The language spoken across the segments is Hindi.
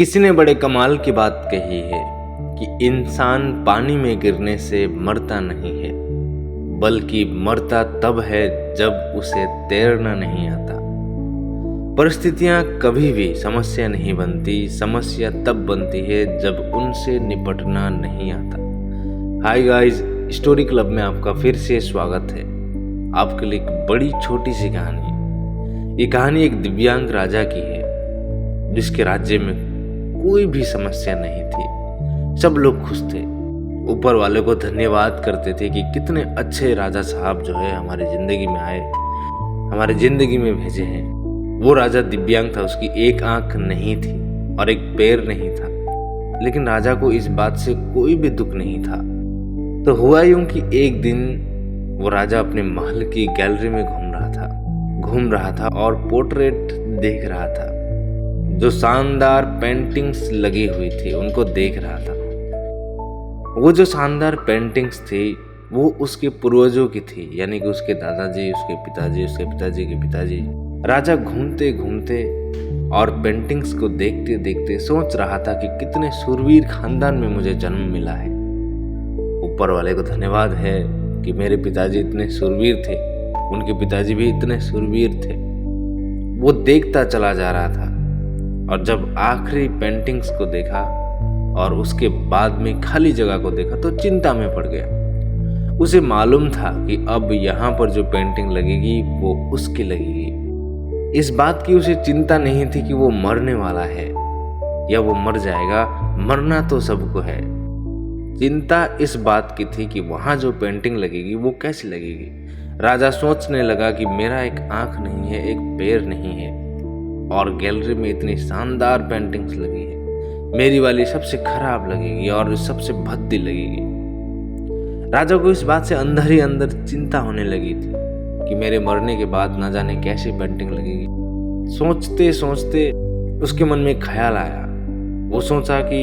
किसी ने बड़े कमाल की बात कही है कि इंसान पानी में गिरने से मरता नहीं है, बल्कि मरता तब है जब उसे तैरना नहीं आता। परिस्थितियां कभी भी समस्या नहीं बनती, समस्या तब बनती है जब उनसे निपटना नहीं आता। हाय गाइस, स्टोरी क्लब में आपका फिर से स्वागत है। आपके लिए एक बड़ी छोटी सी कहानी। ये कहानी एक दिव्यांग राजा की है जिसके राज्य में कोई भी समस्या नहीं थी। सब लोग खुश थे, ऊपर वाले को धन्यवाद करते थे कि कितने अच्छे राजा साहब जो है हमारी जिंदगी में आए, हमारे जिंदगी में भेजे हैं। वो राजा दिव्यांग था, उसकी एक आंख नहीं थी और एक पैर नहीं था, लेकिन राजा को इस बात से कोई भी दुख नहीं था। तो हुआ यूं कि एक दिन वो राजा अपने महल की गैलरी में घूम रहा था और पोर्ट्रेट देख रहा था। जो शानदार पेंटिंग्स लगी हुई थी उनको देख रहा था। वो जो शानदार पेंटिंग्स थी वो उसके पूर्वजों की थी, यानी कि उसके दादाजी, उसके पिताजी, उसके पिताजी के पिताजी। राजा घूमते घूमते और पेंटिंग्स को देखते देखते सोच रहा था कि कितने शूरवीर खानदान में मुझे जन्म मिला है। ऊपर वाले को धन्यवाद है कि मेरे पिताजी इतने शूरवीर थे, उनके पिताजी भी इतने शूरवीर थे। वो देखता चला जा रहा था और जब आखिरी पेंटिंग्स को देखा और उसके बाद में खाली जगह को देखा तो चिंता में पड़ गया। उसे मालूम था कि अब यहाँ पर जो पेंटिंग लगेगी वो उसकी लगेगी। इस बात की उसे चिंता नहीं थी कि वो मरने वाला है या वो मर जाएगा, मरना तो सबको है। चिंता इस बात की थी कि वहाँ जो पेंटिंग लगेगी वो कैसी लगेगी। राजा सोचने लगा कि मेरा एक आंख नहीं है, एक पैर नहीं है और गैलरी में इतनी शानदार पेंटिंग्स लगी है, मेरी वाली सबसे खराब लगेगी और सबसे भद्दी लगेगी। राजा को इस बात से अंदर ही अंदर चिंता होने लगी थी कि मेरे मरने के बाद न जाने कैसी पेंटिंग लगेगी। सोचते सोचते उसके मन में ख्याल आया। वो सोचा कि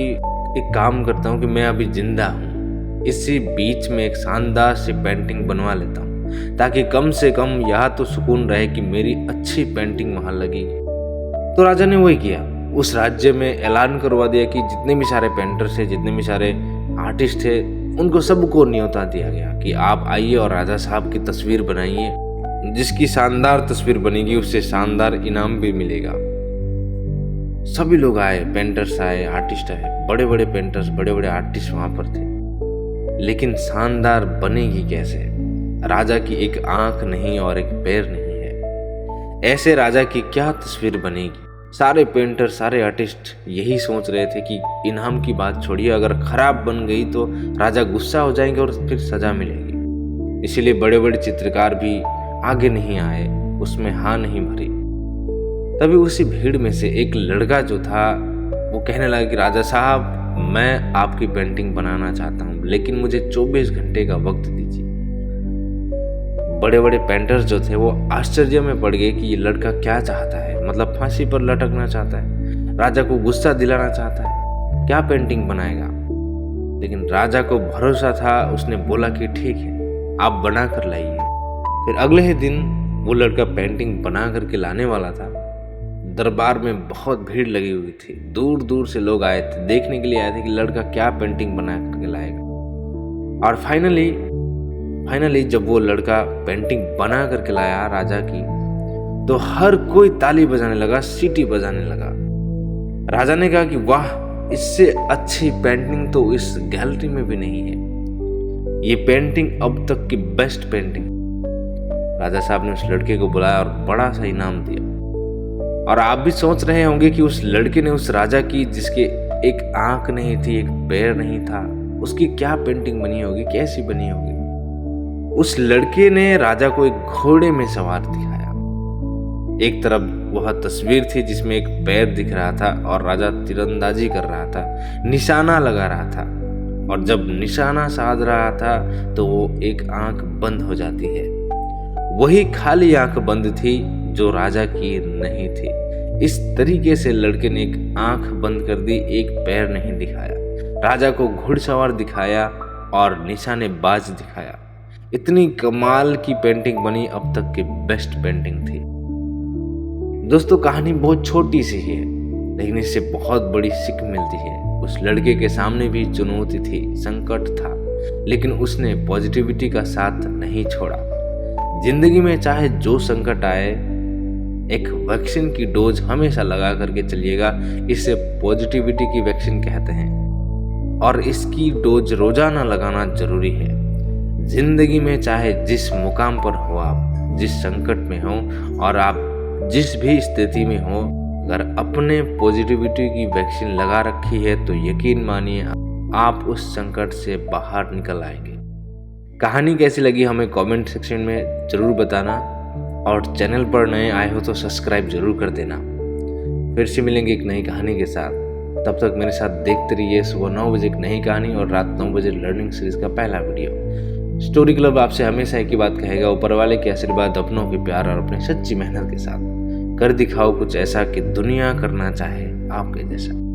एक काम करता हूँ कि मैं अभी जिंदा हूँ, इसी बीच में एक शानदार सी पेंटिंग बनवा लेता हूँ ताकि कम से कम यहाँ तो सुकून रहे कि मेरी अच्छी पेंटिंग वहाँ लगेगी। तो राजा ने वही किया। उस राज्य में ऐलान करवा दिया कि जितने भी सारे पेंटर्स थे, जितने भी सारे आर्टिस्ट थे, उनको सबको न्योता दिया गया कि आप आइए और राजा साहब की तस्वीर बनाइए। जिसकी शानदार तस्वीर बनेगी उससे शानदार इनाम भी मिलेगा। सभी लोग आए, पेंटर्स आए, आर्टिस्ट आए, बड़े बड़े पेंटर्स, बड़े बड़े आर्टिस्ट वहां पर थे। लेकिन शानदार बनेगी कैसे? राजा की एक आंख नहीं और एक पैर नहीं है, ऐसे राजा की क्या तस्वीर बनेगी? सारे पेंटर, सारे आर्टिस्ट यही सोच रहे थे कि इनाम की बात छोड़िए, अगर खराब बन गई तो राजा गुस्सा हो जाएंगे और फिर सजा मिलेगी। इसीलिए बड़े बड़े चित्रकार भी आगे नहीं आए, उसमें हाँ नहीं भरी। तभी उसी भीड़ में से एक लड़का जो था वो कहने लगा कि राजा साहब, मैं आपकी पेंटिंग बनाना चाहता हूँ, लेकिन मुझे 24 घंटे का वक्त दीजिए। बड़े बड़े पेंटर्स जो थे वो आश्चर्य में पड़ गए कि ये लड़का क्या चाहता है, मतलब फांसी पर लटकना चाहता है, राजा को गुस्सा दिलाना चाहता है, क्या पेंटिंग बनाएगा? लेकिन राजा को भरोसा था, उसने बोला कि ठीक है, आप बना कर लाइए। फिर अगले ही दिन वो लड़का पेंटिंग बना करके लाने वाला था। दरबार में बहुत भीड़ लगी हुई थी, दूर दूर से लोग आए थे, देखने के लिए आए थे कि लड़का क्या पेंटिंग बना करके लाएगा। और फाइनली जब वो लड़का पेंटिंग बना करके लाया राजा की, तो हर कोई ताली बजाने लगा, सीटी बजाने लगा। राजा ने कहा कि वाह, इससे अच्छी पेंटिंग तो इस गैलरी में भी नहीं है, ये पेंटिंग अब तक की बेस्ट पेंटिंग। राजा साहब ने उस लड़के को बुलाया और बड़ा सा इनाम दिया। और आप भी सोच रहे होंगे कि उस लड़के ने उस राजा की, जिसके एक आंख नहीं थी, एक पैर नहीं था, उसकी क्या पेंटिंग बनी होगी, कैसी बनी होगी। उस लड़के ने राजा को एक घोड़े में सवार दिखाया। एक तरफ वह तस्वीर थी जिसमें एक पैर दिख रहा था और राजा तीरंदाजी कर रहा था, निशाना लगा रहा था, और जब निशाना साध रहा था तो वो एक आंख बंद हो जाती है। वही खाली आंख बंद थी जो राजा की नहीं थी। इस तरीके से लड़के ने एक आंख बंद कर दी, एक पैर नहीं दिखाया, राजा को घुड़सवार दिखाया और निशानेबाज दिखाया। इतनी कमाल की पेंटिंग बनी, अब तक की बेस्ट पेंटिंग थी। दोस्तों, कहानी बहुत छोटी सी है, लेकिन इससे बहुत बड़ी सीख मिलती है। उस लड़के के सामने भी चुनौती थी, संकट था, लेकिन उसने पॉजिटिविटी का साथ नहीं छोड़ा। जिंदगी में चाहे जो संकट आए, एक वैक्सीन की डोज हमेशा लगा करके चलिएगा। इसे पॉजिटिविटी की वैक्सीन कहते हैं और इसकी डोज रोजाना लगाना जरूरी है। जिंदगी में चाहे जिस मुकाम पर हो आप, जिस संकट में हो और आप जिस भी स्थिति में हो, अगर अपने पॉजिटिविटी की वैक्सीन लगा रखी है तो यकीन मानिए आप उस संकट से बाहर निकल आएंगे। कहानी कैसी लगी हमें कमेंट सेक्शन में ज़रूर बताना और चैनल पर नए आए हो तो सब्सक्राइब जरूर कर देना। फिर से मिलेंगे एक नई कहानी के साथ। तब तक मेरे साथ देखते रहिए सुबह 9 बजे एक नई कहानी और रात 9 बजे लर्निंग सीरीज का पहला वीडियो। स्टोरी क्लब आपसे हमेशा एक ही बात कहेगा, ऊपर वाले के आशीर्वाद, अपनों के प्यार और अपनी सच्ची मेहनत के साथ कर दिखाओ कुछ ऐसा कि दुनिया करना चाहे आपके जैसा।